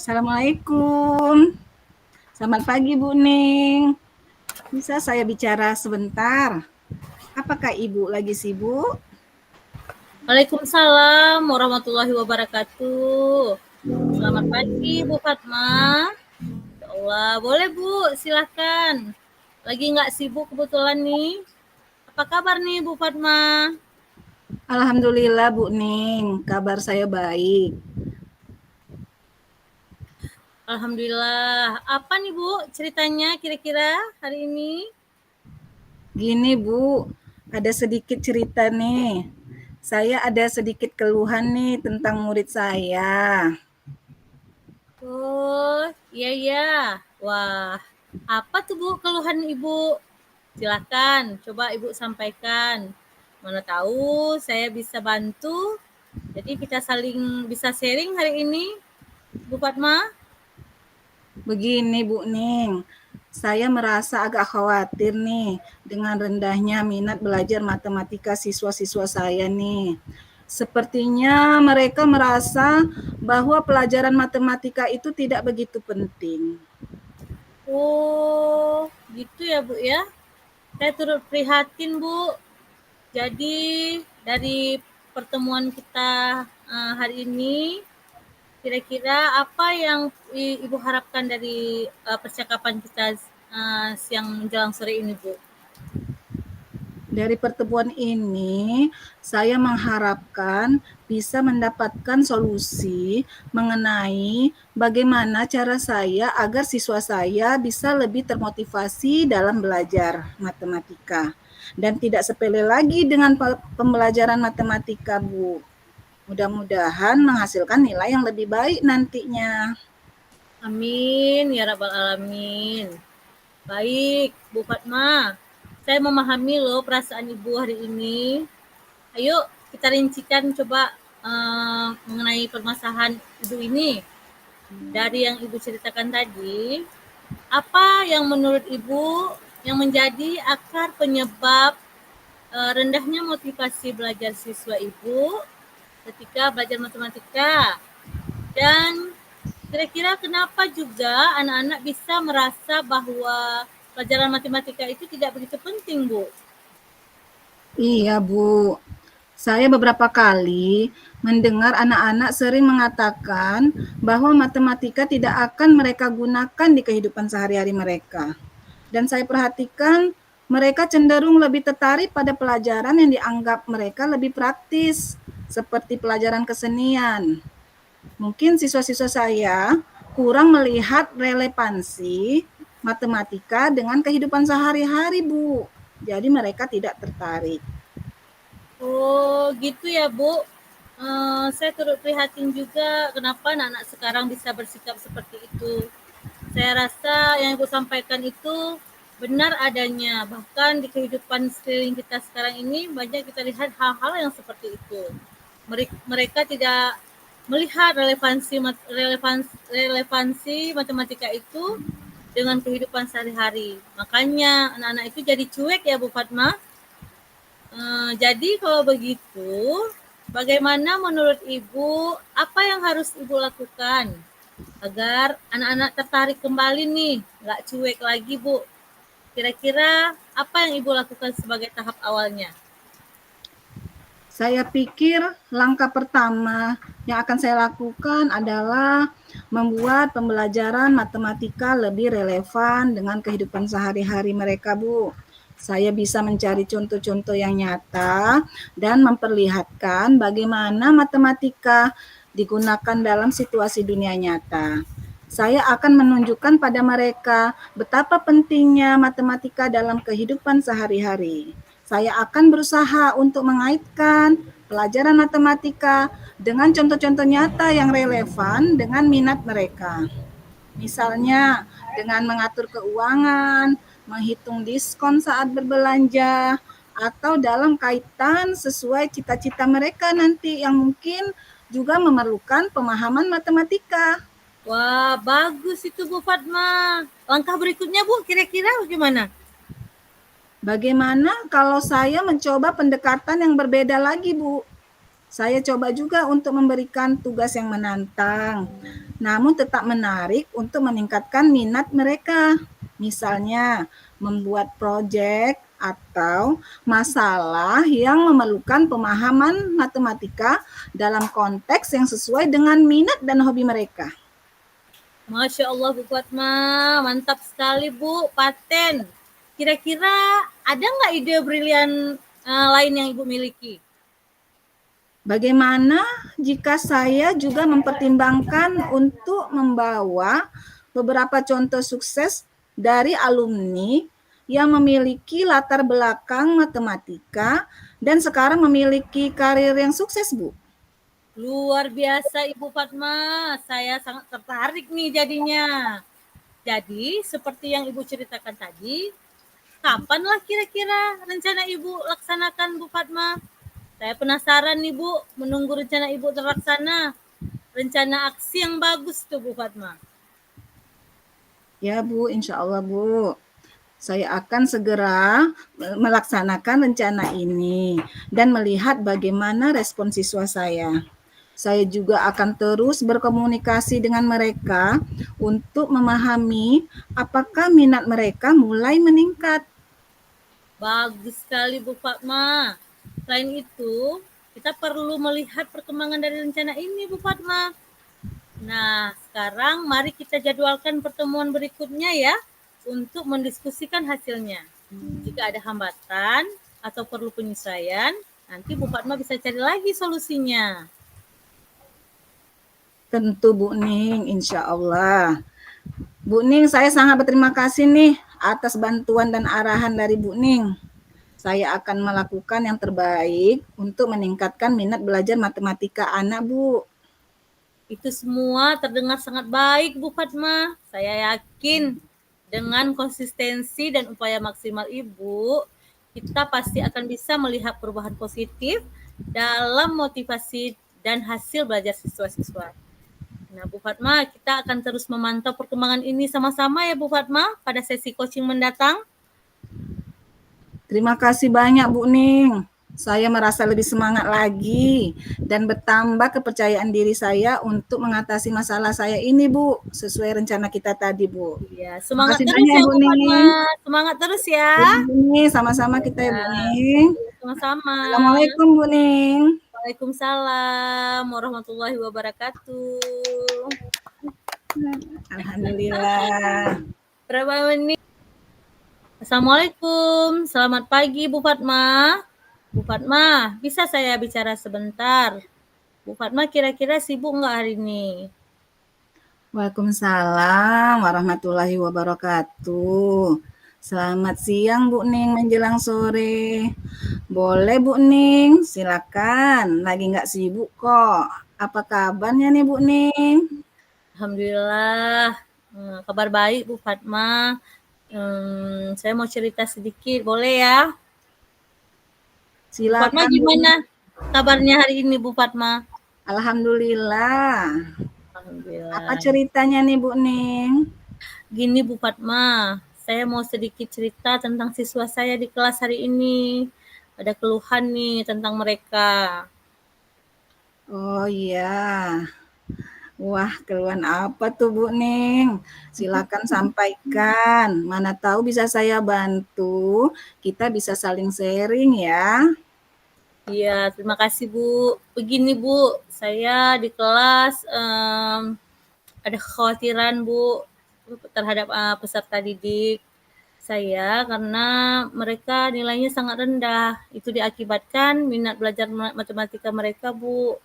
Assalamualaikum. Selamat pagi Bu Ning. Bisa saya bicara sebentar? Apakah Ibu lagi sibuk? Waalaikumsalam warahmatullahi wabarakatuh. Selamat pagi Bu Fatma. Ya Allah, boleh Bu, silahkan. Lagi nggak sibuk kebetulan nih. Apa kabar nih Bu Fatma? Alhamdulillah Bu Ning, kabar saya baik. Alhamdulillah. Apa nih Bu ceritanya kira-kira hari ini? Gini Bu, ada sedikit cerita nih. Saya ada sedikit keluhan nih tentang murid saya. Oh, iya ya. Wah, apa tuh Bu keluhan Ibu? Silakan, coba Ibu sampaikan. Mana tahu saya bisa bantu. Jadi kita saling bisa sharing hari ini, Bu Fatma. Begini Bu Ning, saya merasa agak khawatir nih dengan rendahnya minat belajar matematika siswa-siswa saya nih. Sepertinya mereka merasa bahwa pelajaran matematika itu tidak begitu penting. Oh, gitu ya Bu ya. Saya turut prihatin Bu. Jadi dari pertemuan kita hari ini, kira-kira apa yang Ibu harapkan dari percakapan kita siang menjelang sore ini Bu? Dari pertemuan ini, saya mengharapkan bisa mendapatkan solusi mengenai bagaimana cara saya agar siswa saya bisa lebih termotivasi dalam belajar matematika. Dan tidak sepele lagi dengan pembelajaran matematika, Bu. Mudah-mudahan menghasilkan nilai yang lebih baik nantinya. Amin ya rabbal alamin. Baik, Bu Fatma. Saya memahami loh perasaan Ibu hari ini. Ayo kita rincikan coba mengenai permasalahan Ibu ini. Dari yang Ibu ceritakan tadi, apa yang menurut Ibu yang menjadi akar penyebab rendahnya motivasi belajar siswa Ibu ketika belajar matematika? Dan kira-kira kenapa juga anak-anak bisa merasa bahwa pelajaran matematika itu tidak begitu penting, Bu? Iya, Bu. Saya beberapa kali mendengar anak-anak sering mengatakan bahwa matematika tidak akan mereka gunakan di kehidupan sehari-hari mereka. Dan saya perhatikan mereka cenderung lebih tertarik pada pelajaran yang dianggap mereka lebih praktis, seperti pelajaran kesenian. Mungkin siswa-siswa saya kurang melihat relevansi matematika dengan kehidupan sehari-hari, Bu. Jadi mereka tidak tertarik. Oh, gitu ya, Bu. Saya turut prihatin juga kenapa anak-anak sekarang bisa bersikap seperti itu. Saya rasa yang Ibu sampaikan itu benar adanya. Bahkan di kehidupan sekeliling kita sekarang ini banyak kita lihat hal-hal yang seperti itu. Mereka tidak melihat relevansi matematika itu dengan kehidupan sehari-hari. Makanya anak-anak itu jadi cuek ya Bu Fatma. Jadi kalau begitu, bagaimana menurut Ibu, apa yang harus Ibu lakukan agar anak-anak tertarik kembali nih, nggak cuek lagi Bu? Kira-kira apa yang Ibu lakukan sebagai tahap awalnya? Saya pikir langkah pertama yang akan saya lakukan adalah membuat pembelajaran matematika lebih relevan dengan kehidupan sehari-hari mereka, Bu. Saya bisa mencari contoh-contoh yang nyata dan memperlihatkan bagaimana matematika digunakan dalam situasi dunia nyata. Saya akan menunjukkan pada mereka betapa pentingnya matematika dalam kehidupan sehari-hari. Saya akan berusaha untuk mengaitkan pelajaran matematika dengan contoh-contoh nyata yang relevan dengan minat mereka. Misalnya dengan mengatur keuangan, menghitung diskon saat berbelanja, atau dalam kaitan sesuai cita-cita mereka nanti yang mungkin juga memerlukan pemahaman matematika. Wah, bagus itu Bu Fatma. Langkah berikutnya Bu, kira-kira bagaimana? Bagaimana kalau saya mencoba pendekatan yang berbeda lagi, Bu? Saya coba juga untuk memberikan tugas yang menantang, namun tetap menarik untuk meningkatkan minat mereka. Misalnya, membuat proyek atau masalah yang memerlukan pemahaman matematika dalam konteks yang sesuai dengan minat dan hobi mereka. Masya Allah Bu Fatma, mantap sekali Bu, paten. Kira-kira ada nggak ide brilian lain yang Ibu miliki? Bagaimana jika saya juga mempertimbangkan untuk membawa beberapa contoh sukses dari alumni yang memiliki latar belakang matematika dan sekarang memiliki karir yang sukses, Bu? Luar biasa Ibu Fatma, saya sangat tertarik nih jadinya. Jadi seperti yang Ibu ceritakan tadi, kapanlah kira-kira rencana Ibu laksanakan Bu Fatma? Saya penasaran nih Bu, menunggu rencana Ibu terlaksana. Rencana aksi yang bagus tuh Bu Fatma. Ya, Bu, insya Allah, Bu. Saya akan segera melaksanakan rencana ini dan melihat bagaimana respon siswa saya. Saya juga akan terus berkomunikasi dengan mereka untuk memahami apakah minat mereka mulai meningkat. Bagus sekali Bu Fatma. Selain itu, kita perlu melihat perkembangan dari rencana ini Bu Fatma. Nah, sekarang mari kita jadwalkan pertemuan berikutnya ya untuk mendiskusikan hasilnya. Jika ada hambatan atau perlu penyesuaian, nanti Bu Fatma bisa cari lagi solusinya. Tentu Bu Ning, insya Allah. Bu Ning, saya sangat berterima kasih nih atas bantuan dan arahan dari Bu Ning. Saya akan melakukan yang terbaik untuk meningkatkan minat belajar matematika anak, Bu. Itu semua terdengar sangat baik Bu Fatma. Saya yakin dengan konsistensi dan upaya maksimal Ibu, kita pasti akan bisa melihat perubahan positif dalam motivasi dan hasil belajar siswa-siswa. Nah, Bu Fatma, kita akan terus memantau perkembangan ini sama-sama ya Bu Fatma pada sesi coaching mendatang. Terima kasih banyak Bu Ning. Saya merasa lebih semangat lagi dan bertambah kepercayaan diri saya untuk mengatasi masalah saya ini, Bu, sesuai rencana kita tadi, Bu. Iya, Terima semangat kasih terus banyak ya ya Bu Bu Fatma. Ning. Semangat terus ya. Ya, Bu Ning, sama-sama kita ya Ya, Bu Ning. sama-sama. Assalamualaikum Bu Ning. Waalaikumsalam warahmatullahi wabarakatuh. Alhamdulillah. Berapa menit? Assalamualaikum, selamat pagi Bu Fatma. Bu Fatma, bisa saya bicara sebentar? Bu Fatma kira-kira sibuk nggak hari ini? Waalaikumsalam warahmatullahi wabarakatuh. Selamat siang Bu Ning menjelang sore. Boleh Bu Ning, silakan. Lagi nggak sibuk kok. Apa kabarnya nih Bu Ning? Alhamdulillah, kabar baik Bu Fatma. Saya mau cerita sedikit, boleh ya? Bu Fatma Silakan Bu gimana Ning. kabarnya hari ini Bu Fatma? Alhamdulillah. Apa Alhamdulillah. ceritanya nih Bu Ning? Gini Bu Fatma, saya mau sedikit cerita tentang siswa saya di kelas hari ini. Ada keluhan nih tentang mereka. Oh iya. Wah, keluhan apa tuh Bu Ning? Silakan sampaikan. Mana tahu bisa saya bantu. Kita bisa saling sharing ya. Iya, terima kasih Bu. Begini Bu, saya di kelas ada kekhawatiran Bu terhadap peserta didik saya karena mereka nilainya sangat rendah. Itu diakibatkan minat belajar matematika mereka Bu.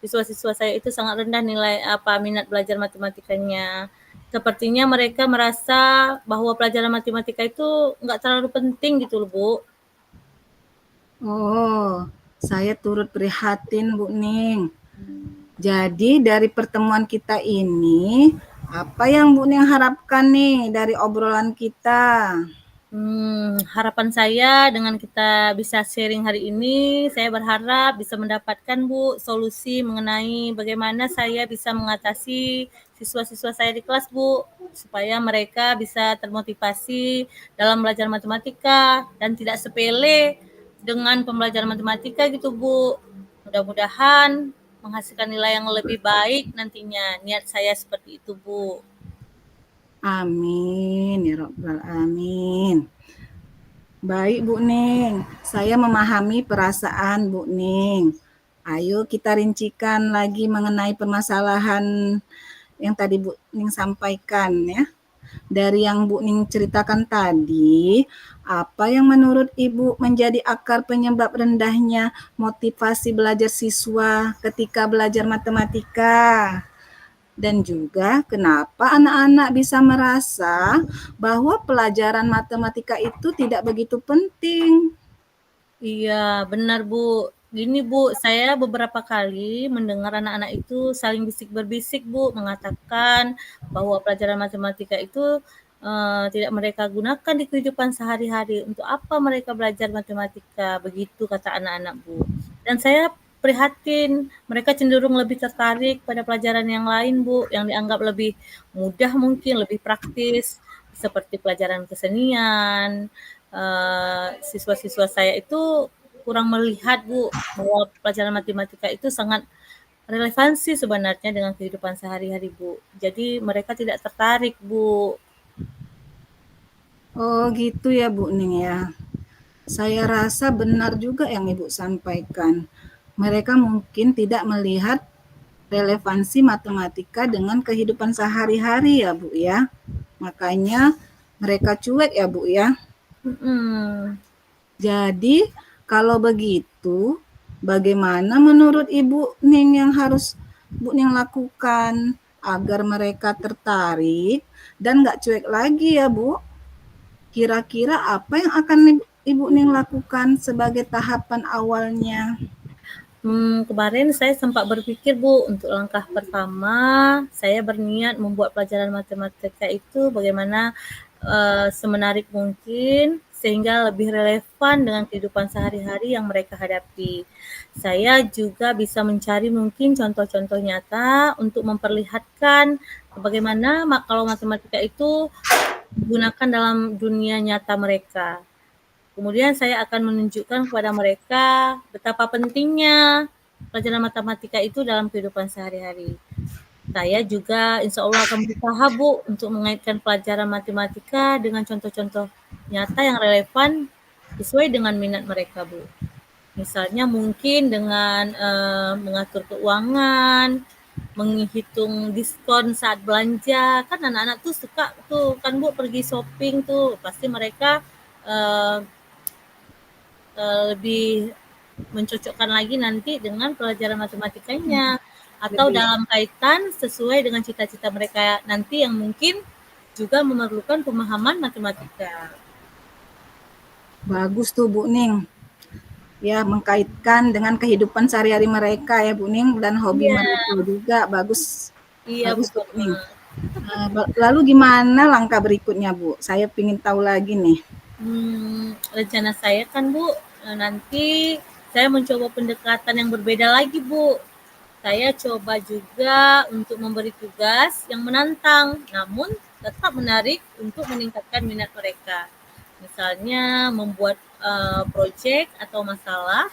Siswa-siswa saya itu sangat rendah nilai minat belajar matematikanya. Sepertinya mereka merasa bahwa pelajaran matematika itu nggak terlalu penting gitu loh Bu. Oh, saya turut prihatin Bu Ning. Jadi dari pertemuan kita ini, apa yang Bu Ning harapkan nih dari obrolan kita? Harapan saya dengan kita bisa sharing hari ini, saya berharap bisa mendapatkan Bu solusi mengenai bagaimana saya bisa mengatasi siswa-siswa saya di kelas Bu, supaya mereka bisa termotivasi dalam belajar matematika dan tidak sepele dengan pembelajaran matematika gitu Bu. Mudah-mudahan menghasilkan nilai yang lebih baik nantinya. Niat saya seperti itu, Bu. Amin ya rabbal alamin. Baik Bu Ning, saya memahami perasaan Bu Ning. Ayo kita rincikan lagi mengenai permasalahan yang tadi Bu Ning sampaikan ya. Dari yang Bu Ning ceritakan tadi, apa yang menurut Ibu menjadi akar penyebab rendahnya motivasi belajar siswa ketika belajar matematika? Dan juga kenapa anak-anak bisa merasa bahwa pelajaran matematika itu tidak begitu penting? Iya, benar, Bu. Gini, Bu, saya beberapa kali mendengar anak-anak itu saling bisik-berbisik, Bu, mengatakan bahwa pelajaran matematika itu tidak mereka gunakan di kehidupan sehari-hari. Untuk apa mereka belajar matematika? Begitu kata anak-anak, Bu. Dan saya prihatin, mereka cenderung lebih tertarik pada pelajaran yang lain, Bu, yang dianggap lebih mudah mungkin, lebih praktis, seperti pelajaran kesenian. Siswa-siswa saya itu kurang melihat, Bu, bahwa pelajaran matematika itu sangat relevansi sebenarnya dengan kehidupan sehari-hari, Bu. Jadi mereka tidak tertarik, Bu. Oh gitu ya Bu Ning ya. Saya rasa benar juga yang Ibu sampaikan. Mereka mungkin tidak melihat relevansi matematika dengan kehidupan sehari-hari ya Bu ya. Makanya mereka cuek ya Bu ya. Mhm. Jadi kalau begitu, bagaimana menurut Ibu Ning yang harus Bu Ning lakukan agar mereka tertarik dan nggak cuek lagi ya Bu? Kira-kira apa yang akan Ibu Ning lakukan sebagai tahapan awalnya? Kemarin saya sempat berpikir, Bu, untuk langkah pertama saya berniat membuat pelajaran matematika itu bagaimana semenarik mungkin sehingga lebih relevan dengan kehidupan sehari-hari yang mereka hadapi. Saya juga bisa mencari mungkin contoh-contoh nyata untuk memperlihatkan bagaimana kalau matematika itu digunakan dalam dunia nyata mereka. Kemudian saya akan menunjukkan kepada mereka betapa pentingnya pelajaran matematika itu dalam kehidupan sehari-hari. Saya juga insya Allah akan berusaha, Bu, untuk mengaitkan pelajaran matematika dengan contoh-contoh nyata yang relevan sesuai dengan minat mereka, Bu. Misalnya mungkin dengan mengatur keuangan, menghitung diskon saat belanja. Kan anak-anak tuh suka tuh kan, Bu, pergi shopping tuh. Pasti mereka eh, lebih mencocokkan lagi nanti dengan pelajaran matematikanya atau Lebih dalam kaitan sesuai dengan cita-cita mereka nanti yang mungkin juga memerlukan pemahaman matematika. bagus tuh Bu Ning. Ya, mengkaitkan dengan kehidupan sehari-hari mereka ya Bu Ning dan hobi Iya, mereka juga. Bagus. iya, Bu Bagus tuh Bu Fatma. Ning. Lalu gimana langkah berikutnya Bu? Saya ingin tahu lagi nih. Rencana saya kan, Bu, nanti saya mencoba pendekatan yang berbeda lagi, Bu. Saya coba juga untuk memberi tugas yang menantang, namun tetap menarik untuk meningkatkan minat mereka. Misalnya membuat proyek atau masalah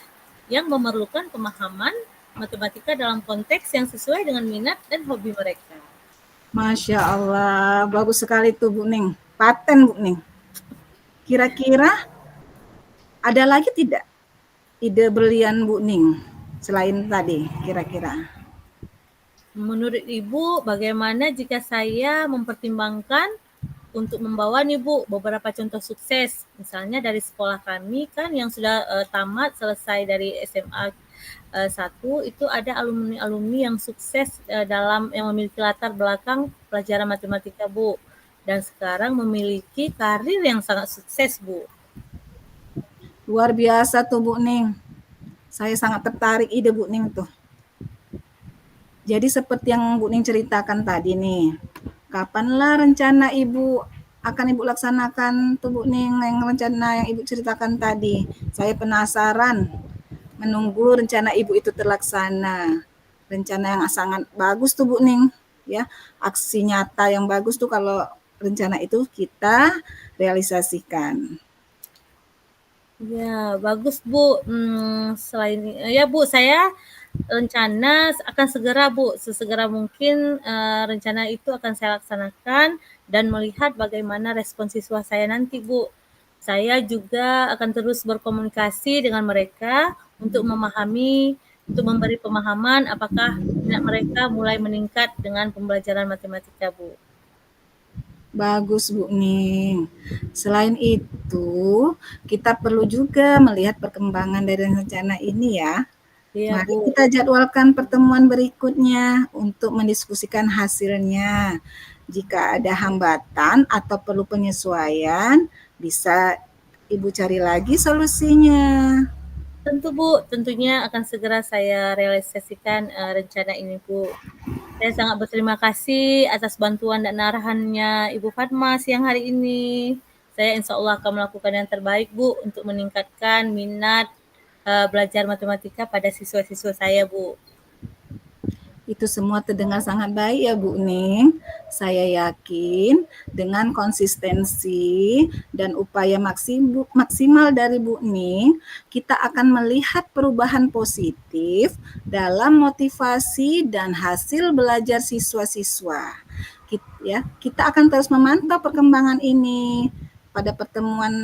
yang memerlukan pemahaman matematika dalam konteks yang sesuai dengan minat dan hobi mereka. Masya Allah, bagus sekali tuh Bu Ning. Paten Bu Ning. Kira-kira ada lagi tidak ide brilian Bu Ning selain tadi kira-kira? Menurut Ibu, bagaimana jika saya mempertimbangkan untuk membawa nih, Bu, beberapa contoh sukses. Misalnya dari sekolah kami kan yang sudah tamat selesai dari SMA 1 itu ada alumni-alumni yang sukses dalam yang memiliki latar belakang pelajaran matematika, Bu. Dan sekarang memiliki karir yang sangat sukses, Bu. Luar biasa tuh Bu Ning. Saya sangat tertarik ide Bu Ning tuh. Jadi seperti yang Bu Ning ceritakan tadi nih, kapanlah rencana Ibu akan Ibu laksanakan tuh Bu Ning yang rencana yang Ibu ceritakan tadi? Saya penasaran menunggu rencana Ibu itu terlaksana. Rencana yang sangat bagus tuh Bu Ning, ya. Aksi nyata yang bagus tuh kalau rencana itu kita realisasikan. Ya, bagus Bu. Selain ya Bu, saya rencana akan segera Bu, sesegera mungkin rencana itu akan saya laksanakan dan melihat bagaimana respon siswa saya nanti Bu. Saya juga akan terus berkomunikasi dengan mereka untuk memahami, untuk memberi pemahaman apakah minat mereka mulai meningkat dengan pembelajaran matematika Bu. Bagus Bu Ning. Selain itu, kita perlu juga melihat perkembangan dari rencana ini ya. Iya Mari Bu. kita jadwalkan pertemuan berikutnya untuk mendiskusikan hasilnya. Jika ada hambatan atau perlu penyesuaian, bisa Ibu cari lagi solusinya. Tentu Bu, tentunya akan segera saya realisasikan rencana ini Bu. Saya sangat berterima kasih atas bantuan dan arahannya Ibu Fatma siang hari ini. Saya insya Allah akan melakukan yang terbaik Bu untuk meningkatkan minat belajar matematika pada siswa-siswa saya Bu. Itu semua terdengar sangat baik ya Bu Ning. Saya yakin dengan konsistensi dan upaya maksimal dari Bu Ning, kita akan melihat perubahan positif dalam motivasi dan hasil belajar siswa-siswa. Kita akan terus memantau perkembangan ini pada pertemuan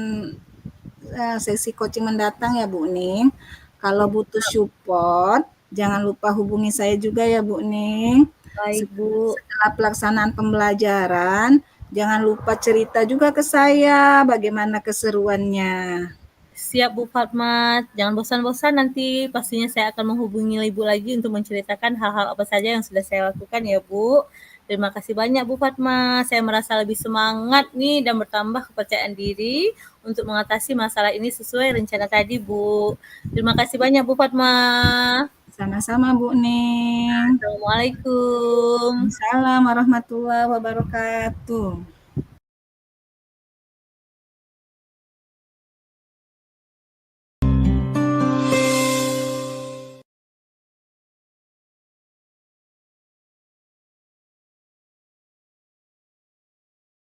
sesi coaching mendatang ya Bu Ning. Kalau butuh support, jangan lupa hubungi saya juga ya Bu Ning. Baik Bu. Setelah pelaksanaan pembelajaran, jangan lupa cerita juga ke saya bagaimana keseruannya. Siap Bu Fatma, jangan bosan-bosan nanti pastinya saya akan menghubungi Ibu lagi untuk menceritakan hal-hal apa saja yang sudah saya lakukan ya Bu. Terima kasih banyak Bu Fatma, saya merasa lebih semangat nih dan bertambah kepercayaan diri untuk mengatasi masalah ini sesuai rencana tadi Bu. Terima kasih banyak Bu Fatma. Sama-sama Bu Ning. Assalamualaikum. Assalamualaikum warahmatullahi wabarakatuh.